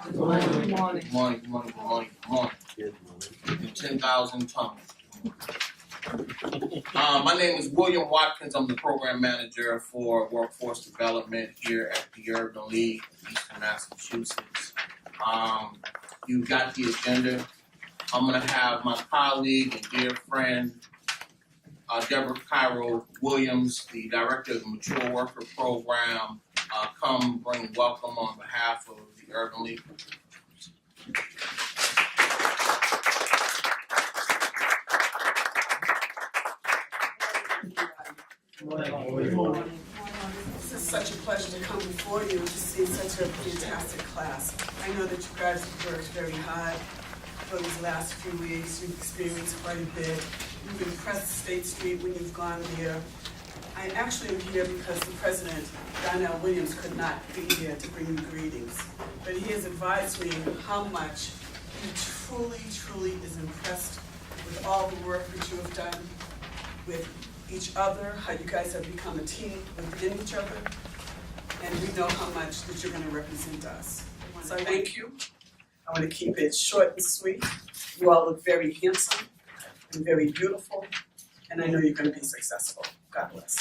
Good morning. Good morning. Good morning. Good morning. Good morning. Good morning. 10,000 tongues. My name is William Watkins. I'm the program manager for workforce development here at the Urban League, Eastern Massachusetts. You've got the agenda. I'm going to have my colleague and dear friend, Deborah Cairo Williams, the director of the Mature Worker Program, come bring welcome on behalf of the Urban League. Good morning. This is such a pleasure to come before you to see such a fantastic class. I know that you guys have worked very hard for these last few weeks. You've experienced quite a bit. You've impressed State Street when you've gone there. I actually am here because the president, Donnell Williams, could not be here to bring you greetings. But he has advised me how much he truly is impressed with all the work that you have done with each other, how you guys have become a team within each other, and we know how much that you're going to represent us. So thank you. I want to keep it short and sweet. You all look very handsome and very beautiful, and I know you're going to be successful. God bless.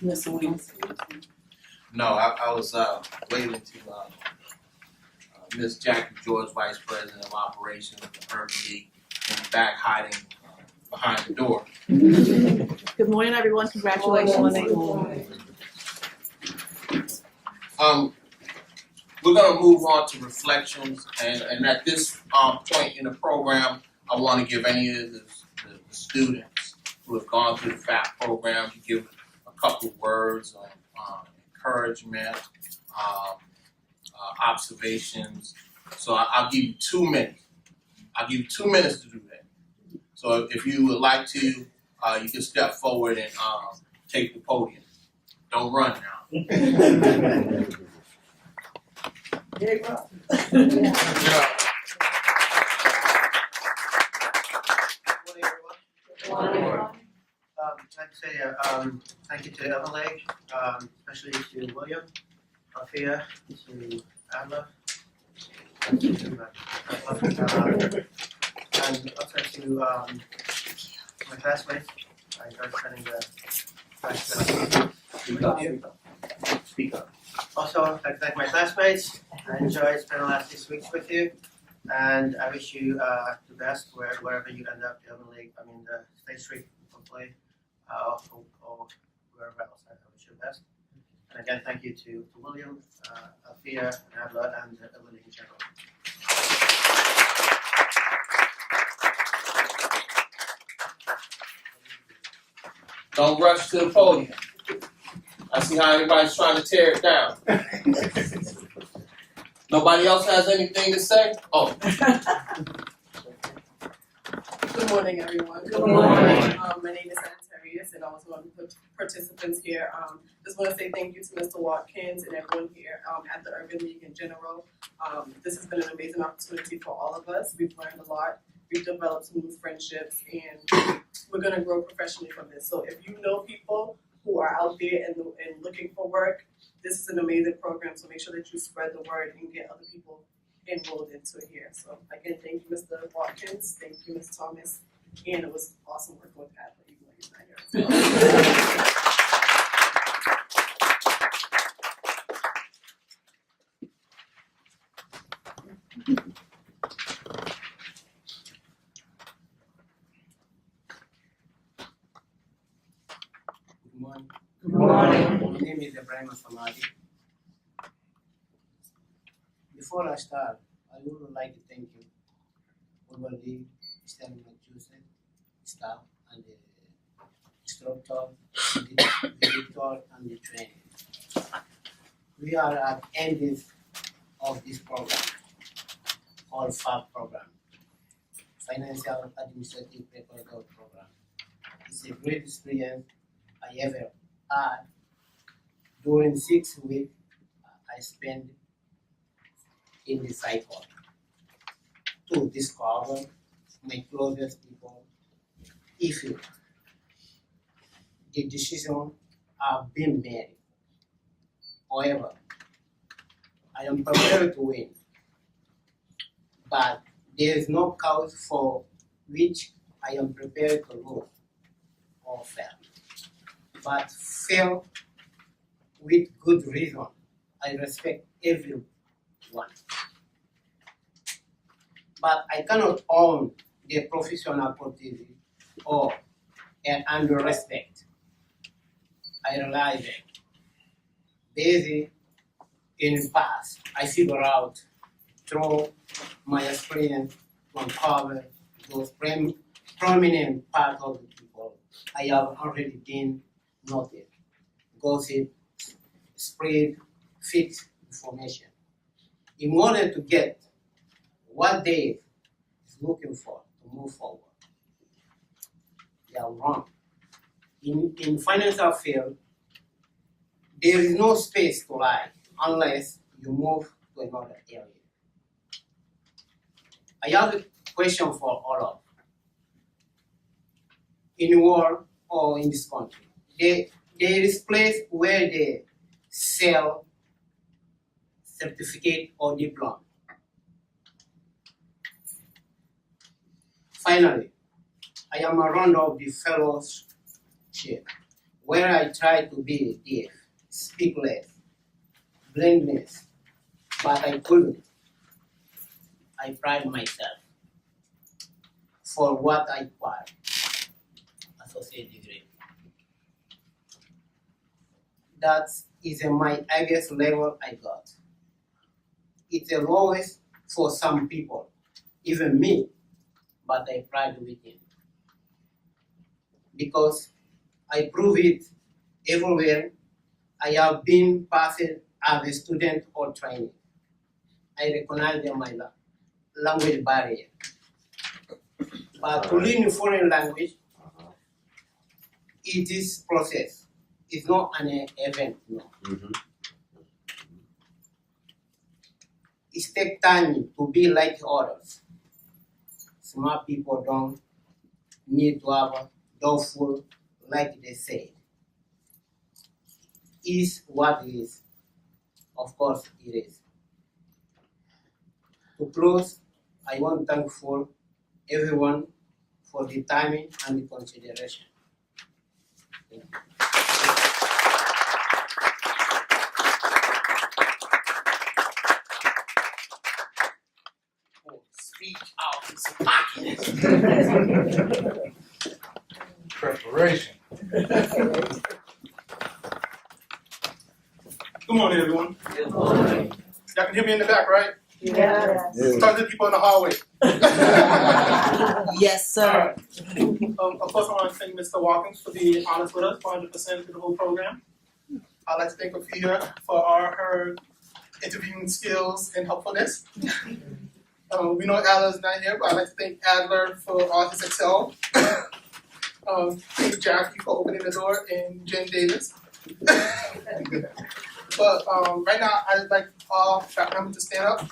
Mr. Williams. No, I was waving to Miss Jackie George, Vice President of Operations of the Urban League, in the back hiding behind the door. Good morning, everyone. Congratulations. We're going to move on to reflections, and at this point in the program, I want to give any of the students who have gone through the FAPP program to give a couple of words of encouragement, observations. So I'll give you 2 minutes. I'll give you 2 minutes to do that. So if you would like to, you can step forward and take the podium. Don't run now. There you go. Yeah. I'd say thank you to Emily, especially to William, Althea, to Adla, and also to my classmates. I enjoyed spending the class. Speak up. Also, I'd like to thank my classmates. I enjoyed spending the last 6 weeks with you, and I wish you the best wherever you end up, the Urban League, the State Street, hopefully, or wherever else. I wish you the best. And again, thank you to William, Althea, and Adla, and the Urban League in general. Don't rush to the podium. I see how everybody's trying to tear it down. Nobody else has anything to say? Oh. Good morning, everyone. Good morning. My name is Antarius, and I was one of the participants here. Just want to say thank you to Mr. Watkins and everyone here at the Urban League in general. This has been an amazing opportunity for all of us. We've learned a lot. We've developed some new friendships, and we're going to grow professionally from this. So if you know people who are out there and looking for work, this is an amazing program. So make sure that you spread the word and get other people enrolled into it here. So again, thank you, Mr. Watkins. Thank you, Ms. Thomas. And it was awesome working with Adla, even though he's not here. Good morning. Good morning. My name is Ibrahim Samadi. Before I start, I would like to thank you, Urban League, Eastern Massachusetts staff, and the instructor, the director, and the training. We are at the end of this program called FAPP program, Financial Administrative Paperwork Program. It's a great experience I ever had. During 6 weeks, I spent in the cycle to discover my closest people. If you the decisions are being made. However, I am prepared to win, but there is no cause for which I am prepared to lose or fail. But fail with good reason. I respect everyone. But I cannot own the professional courtesy or and respect. I realize that based in the past, I figure out through my experience to uncover those prominent parts of the people I have already been noted. Gossip, spread fake information. In order to get what they is looking for to move forward, they are wrong. In financial field, there is no space to lie unless you move to another area. I have a question for all of you. In the world or in this country, there is place where they sell certificate or diploma. Finally, I am a round of the fellowship where I try to be deaf, speak less, blindness, but I couldn't. I pride myself for what I acquired, associate degree. That is my highest level I got. It's the lowest for some people, even me, but I pride within. Because I prove it everywhere I have been passed as a student or trainee. I recognize my language barrier. But to learn a foreign language, it is process. It's not an event, no. It takes time to be like others. Smart people don't need to have a doubtful, like they say. Is what it is. Of course it is. To close, I want to thank for everyone for the timing and the consideration. Thank you. Speak out in some pockets. Preparation. Good morning, everyone. Good morning. Y'all can hear me in the back, right? Yes. Talk to the people in the hallway. Yes, sir. Of course, I want to thank Mr. Watkins for being honest with us 100% through the whole program. I'd like to thank Afia for her interviewing skills and helpfulness. We know Adler's not here, but I'd like to thank Adler for all his excel. Thank Jackie for opening the door and Jen Davis. But right now, I'd like all FAPP members to stand up.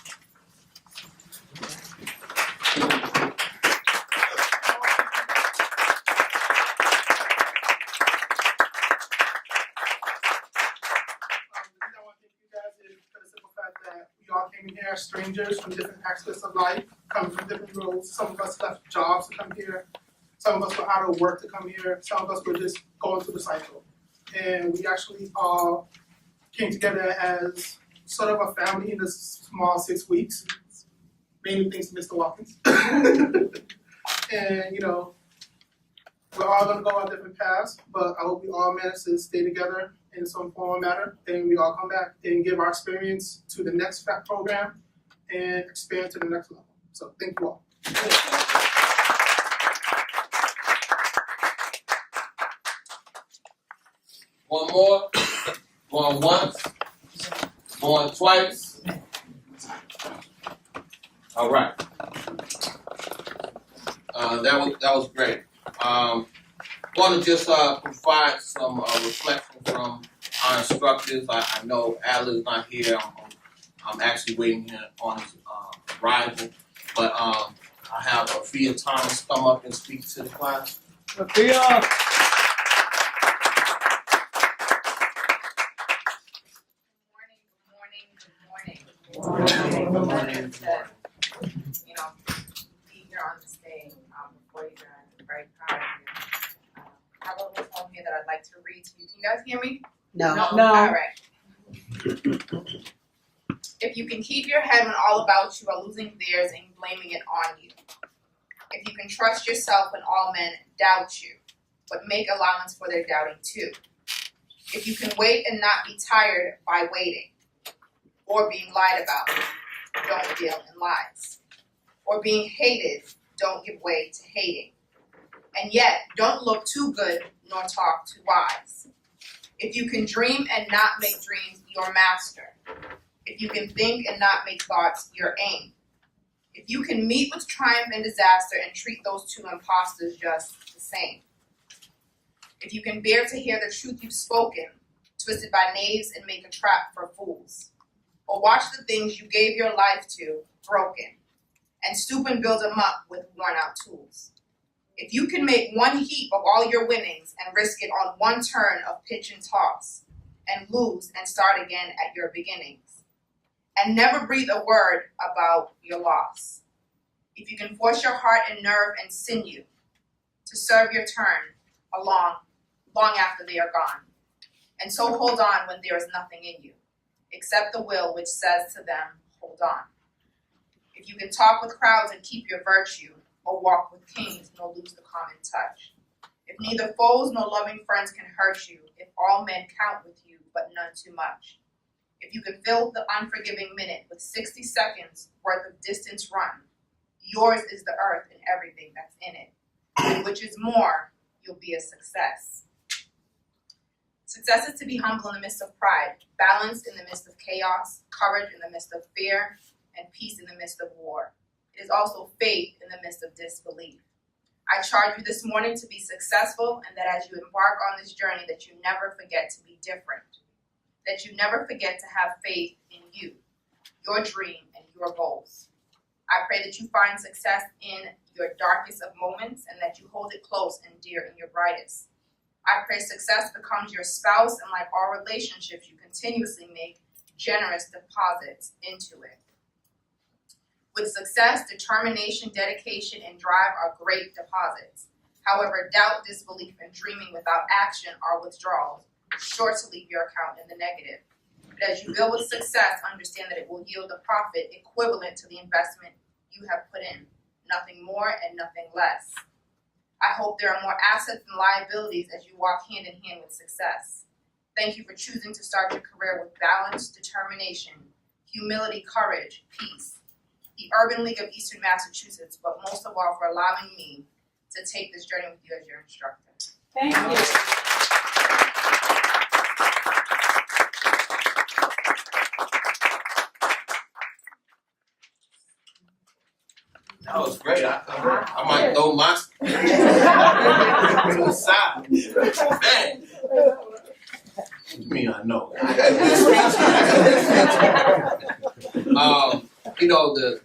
We all came in here as strangers from different aspects of life, coming from different roles. Some of us left jobs to come here. Some of us were out of work to come here. Some of us were just going through the cycle. And we actually all came together as sort of a family in this small 6 weeks. Mainly thanks to Mr. Watkins. And, we're all going to go on different paths, but I hope we all manage to stay together in some form or matter. And we all come back and give our experience to the next FAPP program and expand to the next level. So thank you all. One more, going once, going twice. All right. That was great. Want to just provide some reflection from our instructors. I know Adler's not here. I'm actually waiting here on his arrival, but I have Afia Thomas come up and speak to the class. Afia. Good morning. morning. You know, be here on this day before you guys. I'm very proud of you. I have a little poem here that I'd like to read to you. Can you guys hear me? No. All right. If you can keep your head when all about you are losing theirs and blaming it on you. If you can trust yourself when all men doubt you, but make allowance for their doubting too. If you can wait and not be tired by waiting, or being lied about, don't deal in lies. Or being hated, don't give way to hating. And yet, don't look too good nor talk too wise. If you can dream and not make dreams your master. If you can think and not make thoughts your aim. If you can meet with triumph and disaster and treat those two impostors just the same. If you can bear to hear the truth you've spoken, twisted by knaves and make a trap for fools. Or watch the things you gave your life to broken, and stoop and build them up with worn out tools. If you can make one heap of all your winnings and risk it on one turn of pitch and toss, and lose and start again at your beginnings, and never breathe a word about your loss. If you can force your heart and nerve and sinew to serve your turn long after they are gone, and so hold on when there is nothing in you, except the will which says to them, hold on. If you can talk with crowds and keep your virtue, or walk with kings nor lose the common touch. If neither foes nor loving friends can hurt you, if all men count with you, but none too much. If you can fill the unforgiving minute with 60 seconds worth of distance run, yours is the earth and everything that's in it. And which is more, you'll be a success. Success is to be humble in the midst of pride, balanced in the midst of chaos, courage in the midst of fear, and peace in the midst of war. It is also faith in the midst of disbelief. I charge you this morning to be successful, and that as you embark on this journey, that you never forget to be different. That you never forget to have faith in you, your dream, and your goals. I pray that you find success in your darkest of moments, and that you hold it close and dear in your brightest. I pray success becomes your spouse, and like all relationships, you continuously make generous deposits into it. With success, determination, dedication, and drive are great deposits. However, doubt, disbelief, and dreaming without action are withdrawals, sure to leave your account in the negative. But as you build with success, understand that it will yield a profit equivalent to the investment you have put in, nothing more and nothing less. I hope there are more assets than liabilities as you walk hand in hand with success. Thank you for choosing to start your career with balance, determination, humility, courage, peace. The Urban League of Eastern Massachusetts, but most of all for allowing me to take this journey with you as your instructor. Thank you. That was great. I might throw my to the side. Man. I know. You know, the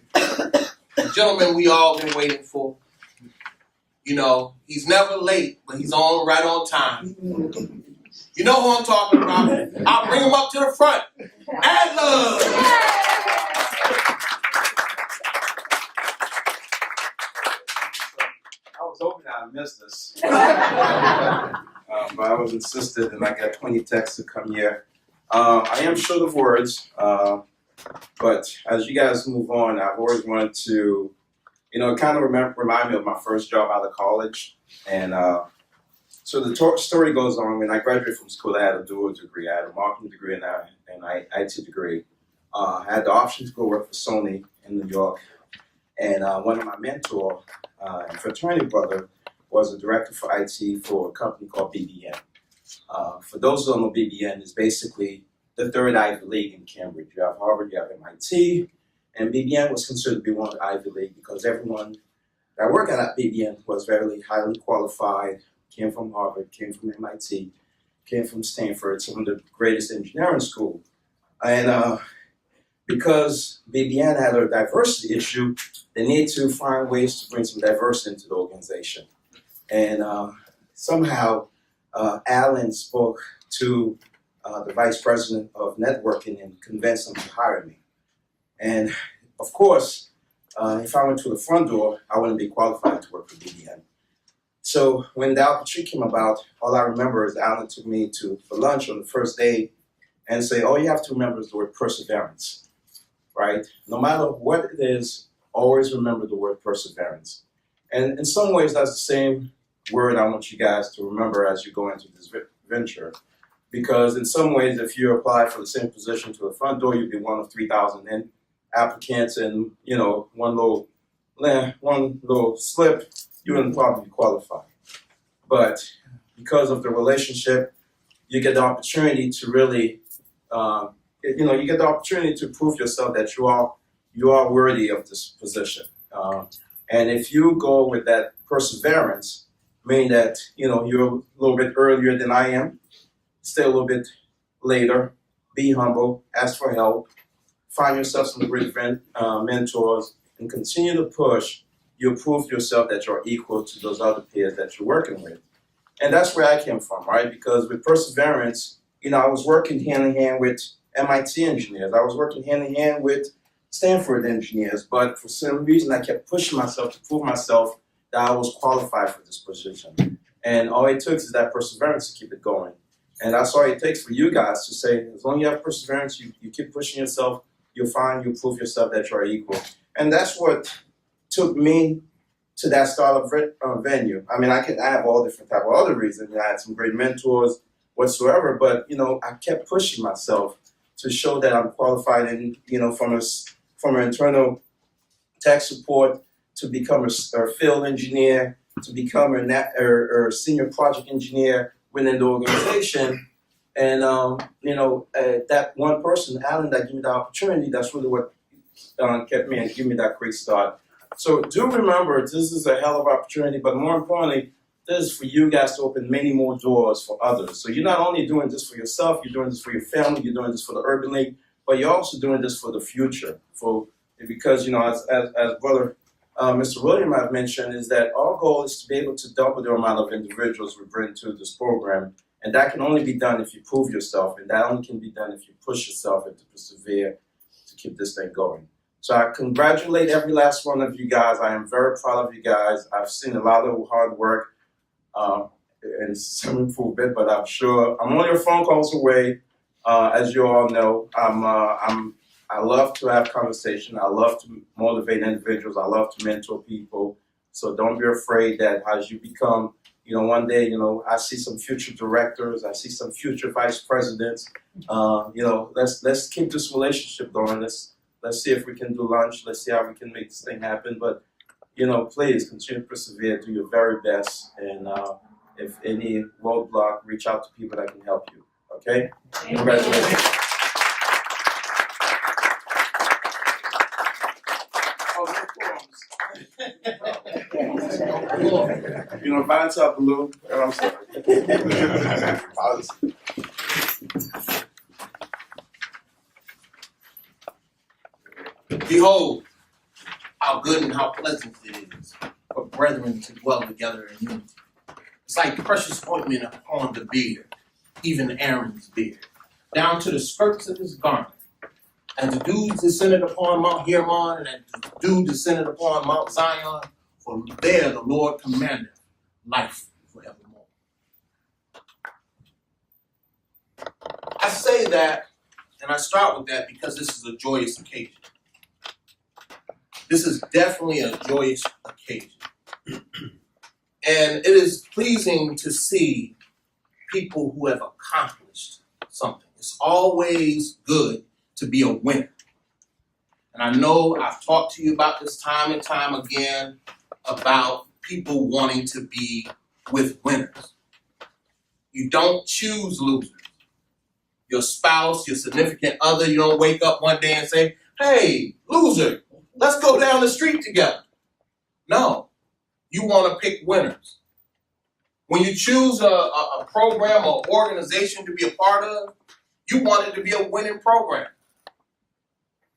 gentleman we all been waiting for. You know, he's never late, but he's right on time. You know who I'm talking about. I'll bring him up to the front. Adler! I was hoping I missed this. But I was insistent, and I got 20 texts to come here. I am short of words, but as you guys move on, I've always wanted to, kind of remind me of my first job out of college. And so the story goes on. When I graduated from school, I had a dual degree. I had a marketing degree and an IT degree. I had the option to go work for Sony in New York. And one of my mentors, and fraternity brother, was a director for IT for a company called BBN. For those who don't know, BBN is basically the third Ivy League in Cambridge. You have Harvard, you have MIT, and BBN was considered to be one of the Ivy League because everyone that worked at BBN was very highly qualified, came from Harvard, came from MIT, came from Stanford, some of the greatest engineering school. And because BBN had a diversity issue, they needed to find ways to bring some diversity into the organization. And somehow Alan spoke to the vice president of networking and convinced him to hire me. And of course, if I went to the front door, I wouldn't be qualified to work for BDN. So when the opportunity came about, all I remember is Alan took me for lunch on the first day and say, all you have to remember is the word perseverance, right? No matter what it is, always remember the word perseverance. And in some ways, that's the same word I want you guys to remember as you go into this venture. Because in some ways, if you apply for the same position to the front door, you'd be one of 3,000 applicants, and one little slip, you wouldn't probably qualify. But because of the relationship, you get the opportunity to really, you get the opportunity to prove yourself that you are worthy of this position. And if you go with that perseverance, meaning that you're a little bit earlier than I am, stay a little bit later, be humble, ask for help, find yourself some great mentors, and continue to push, you'll prove yourself that you're equal to those other peers that you're working with. And that's where I came from, right? Because with perseverance, I was working hand in hand with MIT engineers. I was working hand in hand with Stanford engineers. But for some reason, I kept pushing myself to prove myself that I was qualified for this position. And all it took is that perseverance to keep it going. And that's all it takes for you guys to say, as long as you have perseverance, you keep pushing yourself, you'll prove yourself that you're equal. And that's what took me to that startup venue. I mean, I have all different type of other reasons. I had some great mentors whatsoever, but I kept pushing myself to show that I'm qualified, and from an internal tech support to become a field engineer, to become a senior project engineer within the organization. And that one person, Alan, that gave me the opportunity, that's really what kept me and gave me that great start. So do remember, this is a hell of an opportunity, but more importantly, this is for you guys to open many more doors for others. So you're not only doing this for yourself, you're doing this for your family, you're doing this for the Urban League, but you're also doing this for the future. Because as brother Mr. William have mentioned, is that our goal is to be able to double the amount of individuals we bring to this program. And that can only be done if you prove yourself, and that only can be done if you push yourself and to persevere to keep this thing going. So I congratulate every last one of you guys. I am very proud of you guys. I've seen a lot of hard work and some improvement, but I'm sure I'm only a phone calls away. As you all know, I love to have conversation. I love to motivate individuals. I love to mentor people. So don't be afraid that as you become, one day, I see some future directors. I see some future vice presidents. Let's keep this relationship going. Let's see if we can do lunch. Let's see how we can make this thing happen. But, please continue to persevere, do your very best. And if any roadblock, reach out to people that can help you. Okay? Congratulations. Vines up, Lou. I'm sorry. Behold, how good and how pleasant it is for brethren to dwell together in unity. It's like precious ointment upon the beard, even Aaron's beard, down to the skirts of his garment. And the dew descended upon Mount Hermon, and the dew descended upon Mount Zion, for there the Lord commanded life forevermore. I say that, and I start with that because this is a joyous occasion. This is definitely a joyous occasion. And it is pleasing to see people who have accomplished something. It's always good to be a winner. And I know I've talked to you about this time and time again about people wanting to be with winners. You don't choose losers. Your spouse, your significant other, you don't wake up one day and say, hey, loser, let's go down the street together. No, you want to pick winners. When you choose a program or organization to be a part of, you want it to be a winning program.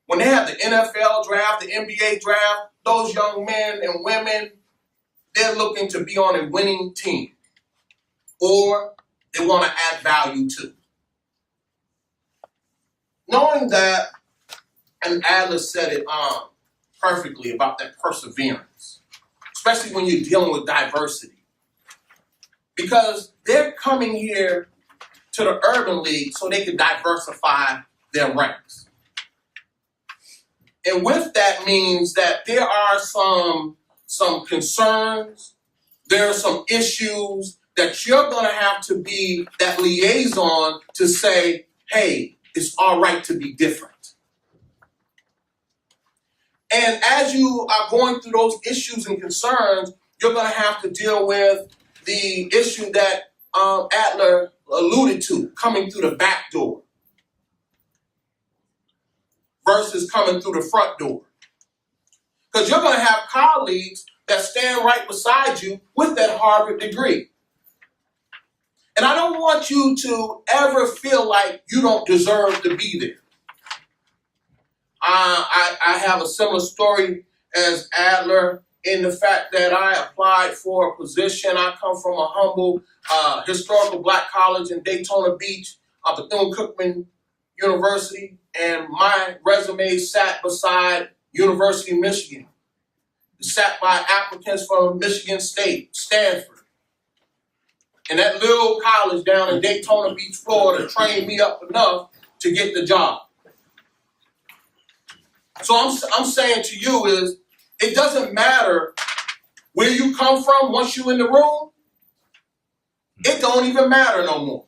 When they have the NFL draft, the NBA draft, those young men and women, they're looking to be on a winning team, or they want to add value to. Knowing that, And Adler said it perfectly about that perseverance, especially when you're dealing with diversity. Because they're coming here to the Urban League so they can diversify their ranks. And with that means that there are some concerns, there are some issues that you're going to have to be that liaison to say, hey, it's all right to be different. And as you are going through those issues and concerns, you're going to have to deal with the issue that Adler alluded to, coming through the back door versus coming through the front door. Because you're going to have colleagues that stand right beside you with that Harvard degree. And I don't want you to ever feel like you don't deserve to be there. I have a similar story as Adler in the fact that I applied for a position. I come from a humble historical black college in Daytona Beach, Bethune-Cookman University, and my resume sat beside University of Michigan. It sat by applicants from Michigan State, Stanford. And that little college down in Daytona Beach, Florida, trained me up enough to get the job. So I'm saying to you is, it doesn't matter where you come from once you're in the room. It don't even matter no more.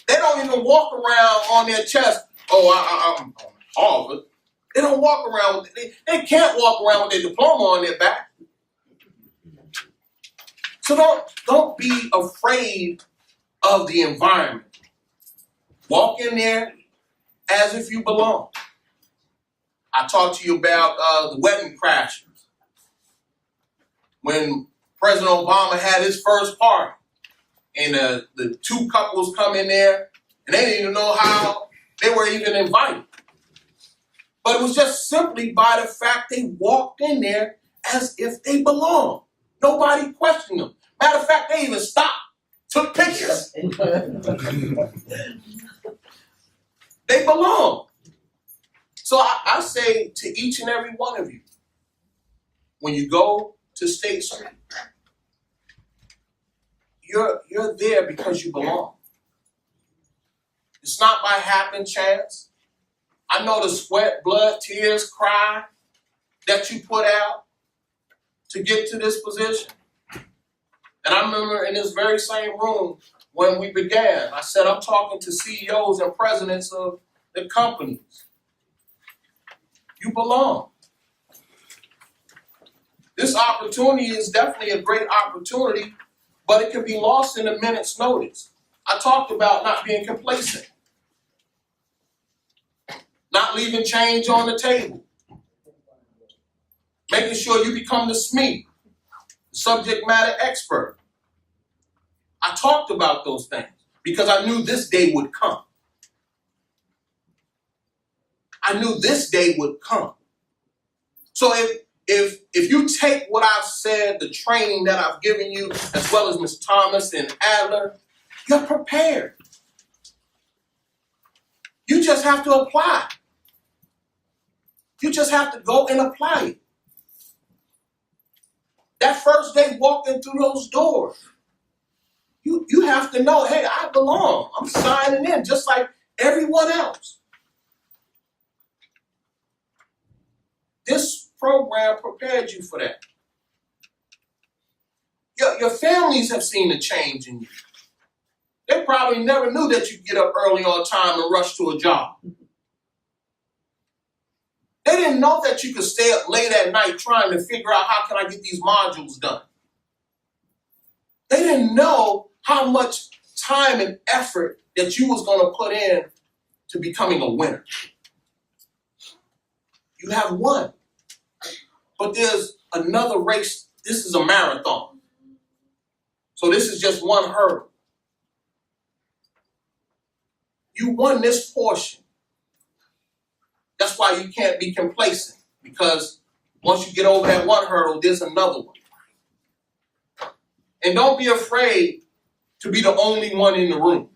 They don't even walk around on their chest, I'm Harvard. They don't walk around with it. They can't walk around with their diploma on their back. So don't be afraid of the environment. Walk in there as if you belong. I talked to you about the wedding crashers. When President Obama had his first party, and the two couples come in there, and they didn't even know how they were even invited. But it was just simply by the fact they walked in there as if they belonged. Nobody questioned them. Matter of fact, they even stopped, took pictures. They belong. So I say to each and every one of you, when you go to State Street, you're there because you belong. It's not by happen chance. I know the sweat, blood, tears, cry that you put out to get to this position. And I remember in this very same room when we began, I said, I'm talking to CEOs and presidents of the companies. You belong. This opportunity is definitely a great opportunity, but it can be lost in a minute's notice. I talked about not being complacent, not leaving change on the table, making sure you become the SME, the subject matter expert. I talked about those things because I knew this day would come. I knew this day would come. So if you take what I've said, the training that I've given you, as well as Ms. Thomas and Adler, you're prepared. You just have to apply. You just have to go and apply it. That first day walking through those doors, you have to know, hey, I belong. I'm signing in just like everyone else. This program prepared you for that. Your families have seen a change in you. They probably never knew that you get up early on time and rush to a job. They didn't know that you could stay up late at night trying to figure out how can I get these modules done. They didn't know how much time and effort that you was going to put in to becoming a winner. You have won. But there's another race. This is a marathon. So this is just one hurdle. You won this portion. That's why you can't be complacent, because once you get over that one hurdle, there's another one. And don't be afraid to be the only one in the room.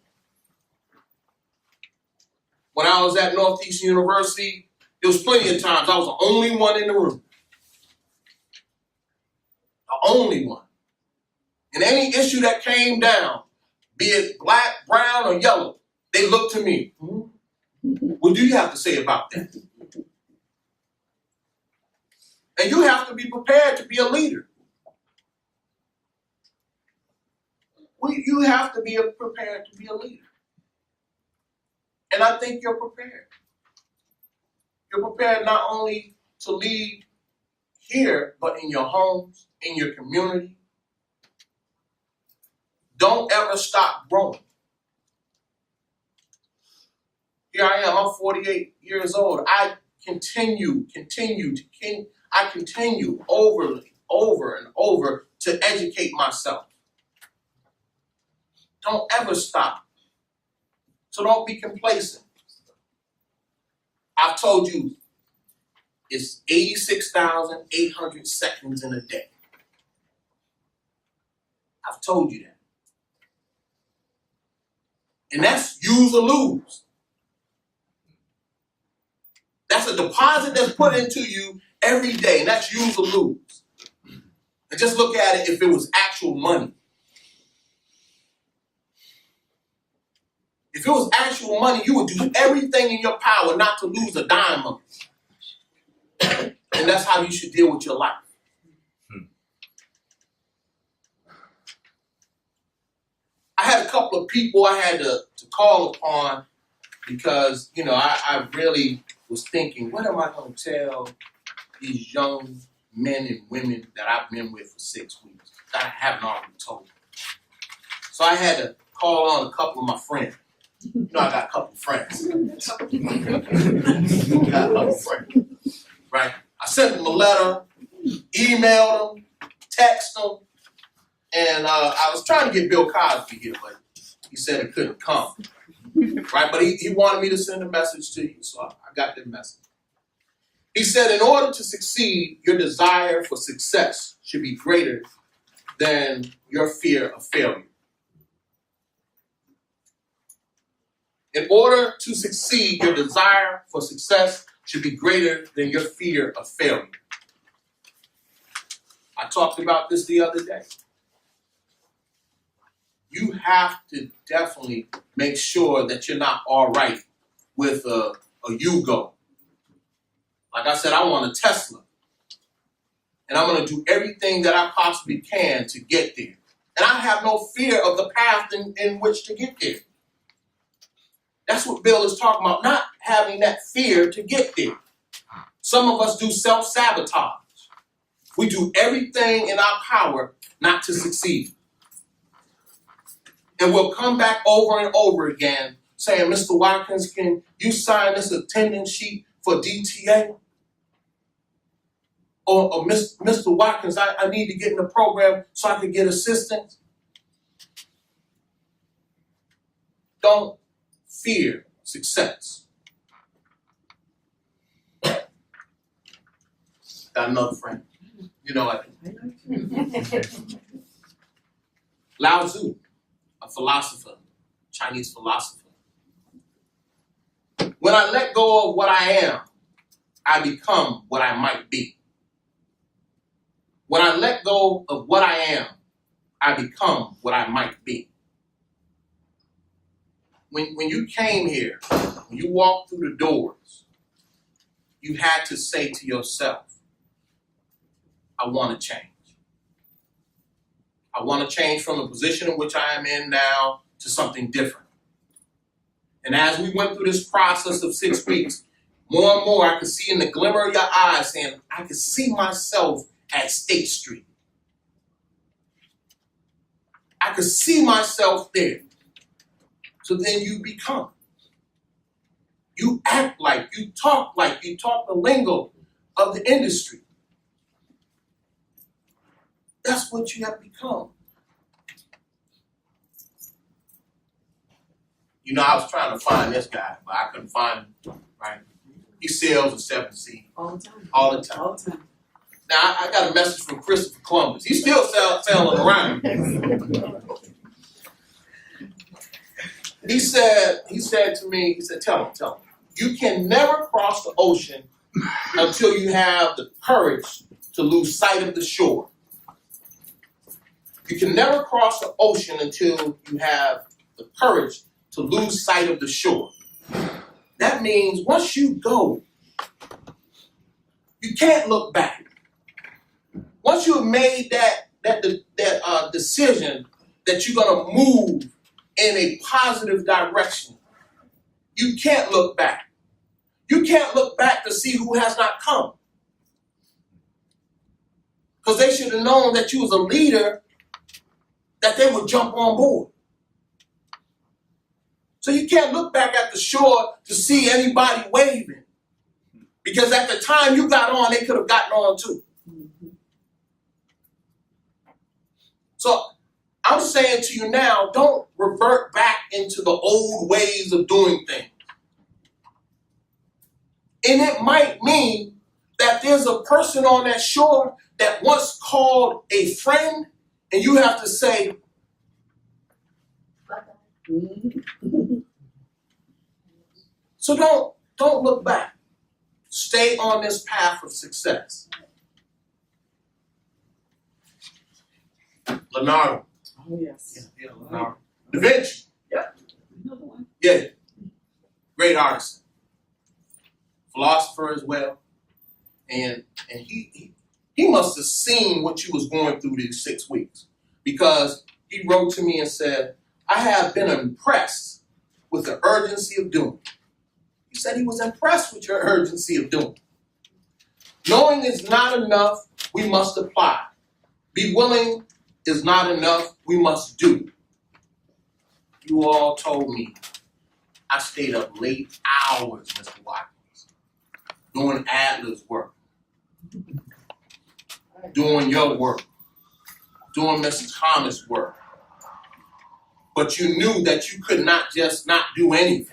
When I was at Northeastern University, there was plenty of times I was the only one in the room. The only one. And any issue that came down, be it black, brown, or yellow, they looked to me. What do you have to say about that? And you have to be prepared to be a leader. You have to be prepared to be a leader. And I think you're prepared. You're prepared not only to lead here, but in your homes, in your community. Don't ever stop growing. Here I am, I'm 48 years old. I continue over and over to educate myself. Don't ever stop. So don't be complacent. I've told you it's 86,800 seconds in a day. I've told you that. And that's use or lose. That's a deposit that's put into you every day, and that's use or lose. And just look at it if it was actual money. If it was actual money, you would do everything in your power not to lose a dime of it. And that's how you should deal with your life. I had a couple of people I had to call upon because, I really was thinking, what am I going to tell these young men and women that I've been with for 6 weeks that I haven't already told them? So I had to call on a couple of my friends. I got a couple of friends. Right? I sent them a letter, emailed them, texted them, and I was trying to get Bill Cosby here, but he said it couldn't come. Right? But he wanted me to send a message to you, so I got the message. He said, in order to succeed, your desire for success should be greater than your fear of failure. In order to succeed, your desire for success should be greater than your fear of failure. I talked about this the other day. You have to definitely make sure that you're not all right with a Yugo. Like I said, I want a Tesla. And I'm going to do everything that I possibly can to get there. And I have no fear of the path in which to get there. That's what Bill is talking about, not having that fear to get there. Some of us do self-sabotage. We do everything in our power not to succeed. And we'll come back over and over again saying, Mr. Watkins, can you sign this attendance sheet for DTA? Or Mr. Watkins, I need to get in the program so I can get assistance. Don't fear success. Got another friend. You know what? Lao Tzu, a philosopher, Chinese philosopher. When I let go of what I am, I become what I might be. When I let go of what I am, I become what I might be. When you came here, when you walked through the doors, you had to say to yourself, I want to change. I want to change from the position in which I am in now to something different. And as we went through this process of 6 weeks, more and more I could see in the glimmer of your eyes saying, I could see myself at State Street. I could see myself there. So then you become. You act like, you talk the lingo of the industry. That's what you have become. I was trying to find this guy, but I couldn't find him, right? He sells a 7C. All the time. All the time. All the time. Now, I got a message from Christopher Columbus. He's still selling around. He said to me, he said, tell him, you can never cross the ocean until you have the courage to lose sight of the shore. You can never cross the ocean until you have the courage to lose sight of the shore. That means once you go, you can't look back. Once you've made that decision that you're going to move in a positive direction, you can't look back. You can't look back to see who has not come. Because they should have known that you was a leader, that they would jump on board. So you can't look back at the shore to see anybody waving. Because at the time you got on, they could have gotten on too. So I'm saying to you now, don't revert back into the old ways of doing things. And it might mean that there's a person on that shore that once called a friend, and you have to say, so don't look back. Stay on this path of success. Leonardo. Oh, yes. Yeah, Leonardo. Da Vinci. Yep. Another one. Yeah. Great artist. Philosopher as well. And he must have seen what you was going through these 6 weeks. Because he wrote to me and said, I have been impressed with the urgency of doing. He said he was impressed with your urgency of doing. Knowing is not enough, we must apply. Be willing is not enough, we must do. You all told me I stayed up late hours, Mr. Watkins, doing Adler's work, doing your work, doing Mr. Thomas' work. But you knew that you could not just not do anything,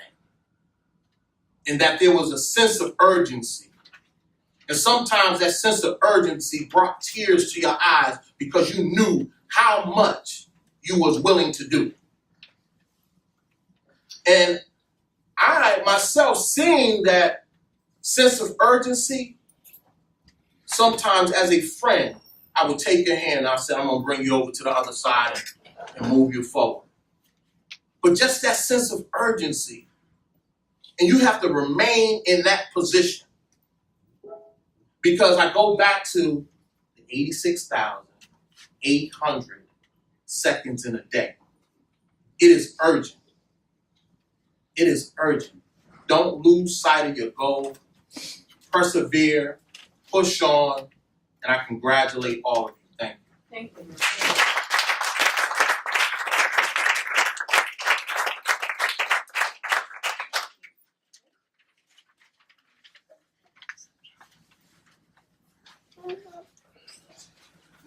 and that there was a sense of urgency. And sometimes that sense of urgency brought tears to your eyes because you knew how much you was willing to do. And I myself, seeing that sense of urgency, sometimes as a friend, I would take your hand and I said, I'm going to bring you over to the other side and move you forward. But just that sense of urgency, and you have to remain in that position. Because I go back to the 86,800 seconds in a day. It is urgent. It is urgent. Don't lose sight of your goal. Persevere, push on, and I congratulate all of you. Thank you. Thank you.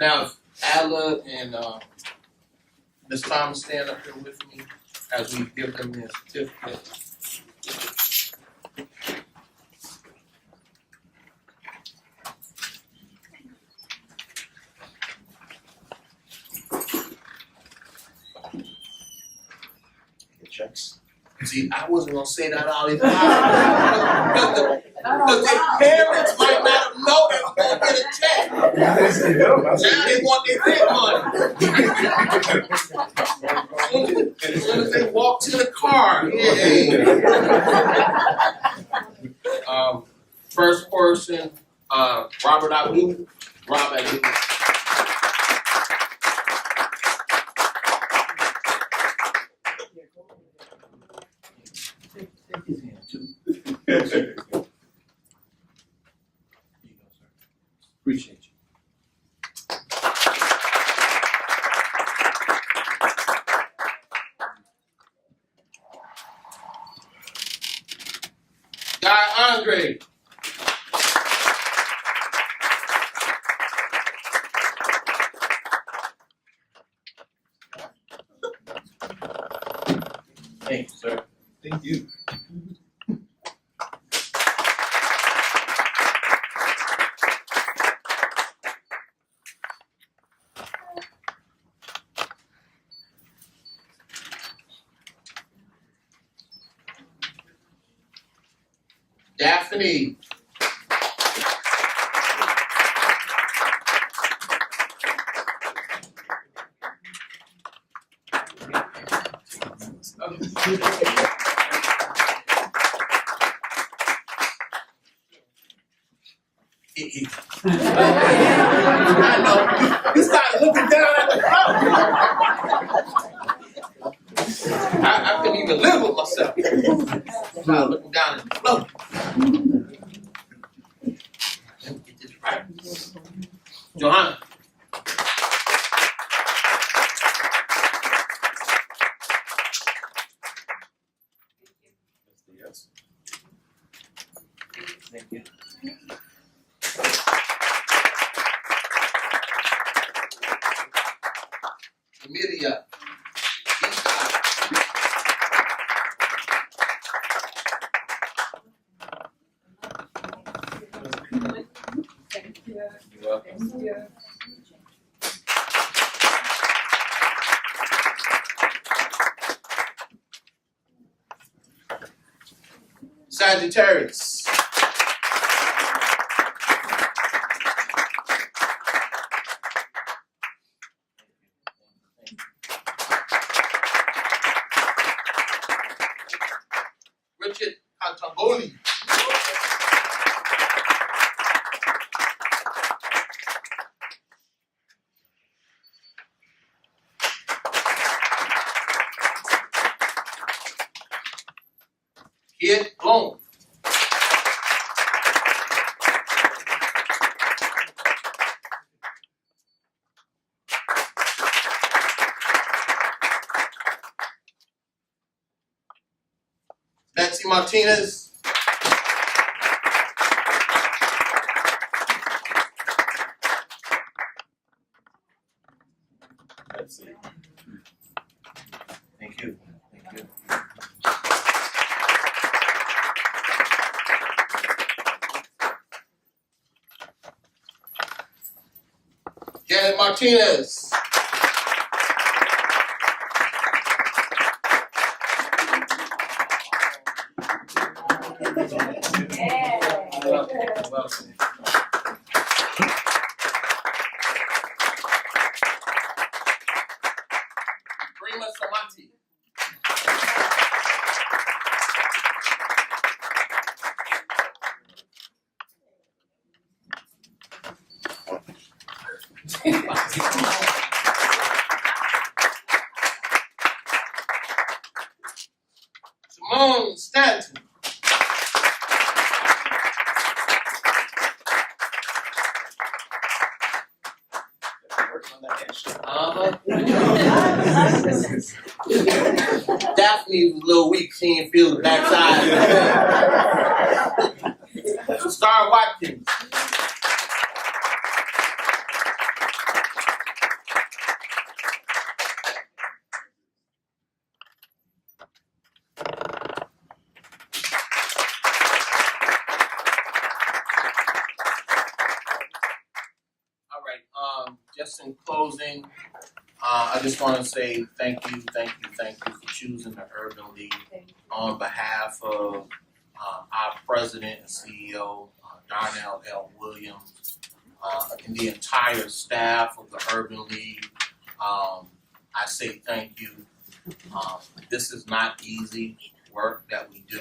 Now, if Adler and Ms. Thomas stand up here with me as we give them their certificate. Checks. See, I wasn't gonna say that all the time. Because their parents might not know they were gonna get a check. Now they want their big money. As soon as they walk to the car, yeah. First person, Robert Abu. Rob Abu. Take his hand too. Here you go, sir. Appreciate you. Guy Andre. Thank you, sir. Thank you. Daphne. I know. You started looking down at the floor. I couldn't even live with myself. I started looking down at the floor. Let me get this right. Johanna. Yes. Thank you. Media. Thank you. You're welcome. Thank you. Sagittarius. Richard Cantagoli. Kid Bloom. Betsy Martinez. Betsy. Thank you. Thank you. Janet Martinez. Welcome. Prima Samati. Simone Stanton. Daphne was a little weak. She didn't feel the backside. Star Watkins. All right. Just in closing, I just want to say thank you for choosing the Urban League on behalf of our president and CEO, Darnell L. Williams, and the entire staff of the Urban League. I say thank you. This is not easy work that we do,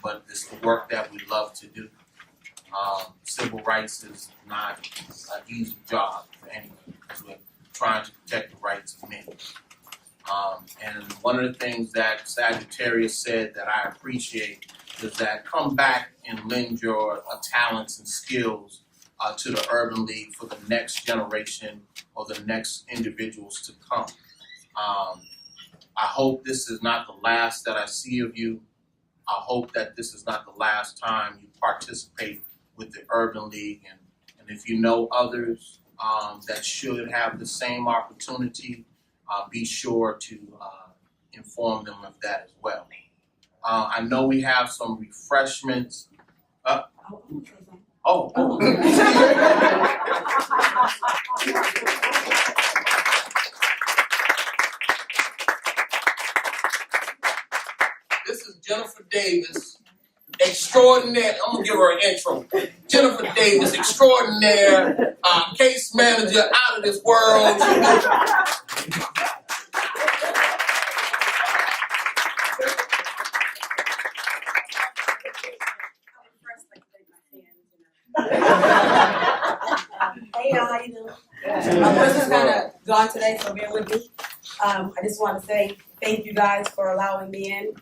but it's the work that we love to do. Civil rights is not an easy job for anyone. We're trying to protect the rights of men. And one of the things that Sagittarius said that I appreciate is that come back and lend your talents and skills to the Urban League for the next generation or the next individuals to come. I hope this is not the last that I see of you. I hope that this is not the last time you participate with the Urban League, and if you know others that should have the same opportunity, be sure to inform them of that as well. I know we have some refreshments. This is Jennifer Davis, extraordinaire. I'm gonna give her an intro. Jennifer Davis, extraordinaire, case manager, out of this world. Hey y'all, how you doing? My voice is kind of gone today, so bear with me. I just want to say thank you guys for allowing me in,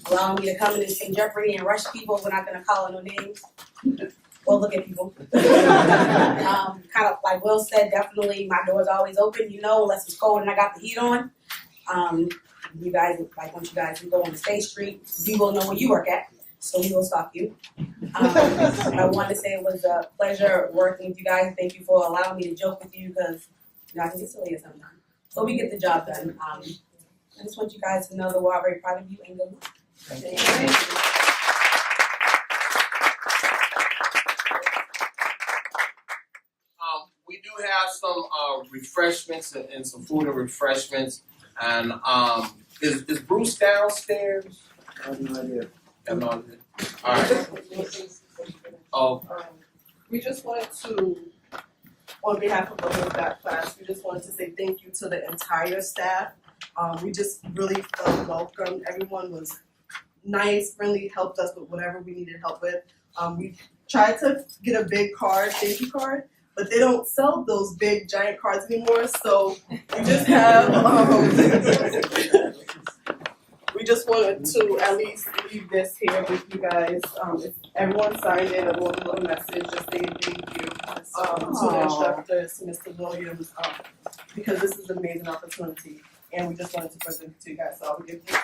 allowing me to come in and sing Jeopardy and rush people. We're not going to call out no names. Well, look at people. Kind of like Will said, definitely my door's always open, you know, unless it's cold and I got the heat on. You guys, like once you guys go on the State Street, we will know where you work at, so we will stop you. I want to say it was a pleasure working with you guys. Thank you for allowing me to joke with you because you know, I can get silly sometimes. So we get the job done. I just want you guys to know that we're all very proud of you and good luck. We do have some refreshments and some food and refreshments. And is Bruce downstairs? I have no idea. I have no idea. All right. Oh, We just wanted to, on behalf of the whole FAPP class, we just wanted to say thank you to the entire staff. We just really felt welcome. Everyone was nice, friendly, helped us with whatever we needed help with. We tried to get a big card, thank you card, but they don't sell those big giant cards anymore, so we just have, we just wanted to at least leave this here with you guys. If everyone signed in, a little message just saying thank you to the instructors, Mr. Williams, because this is an amazing opportunity, and we just wanted to present it to you guys. So I would give you.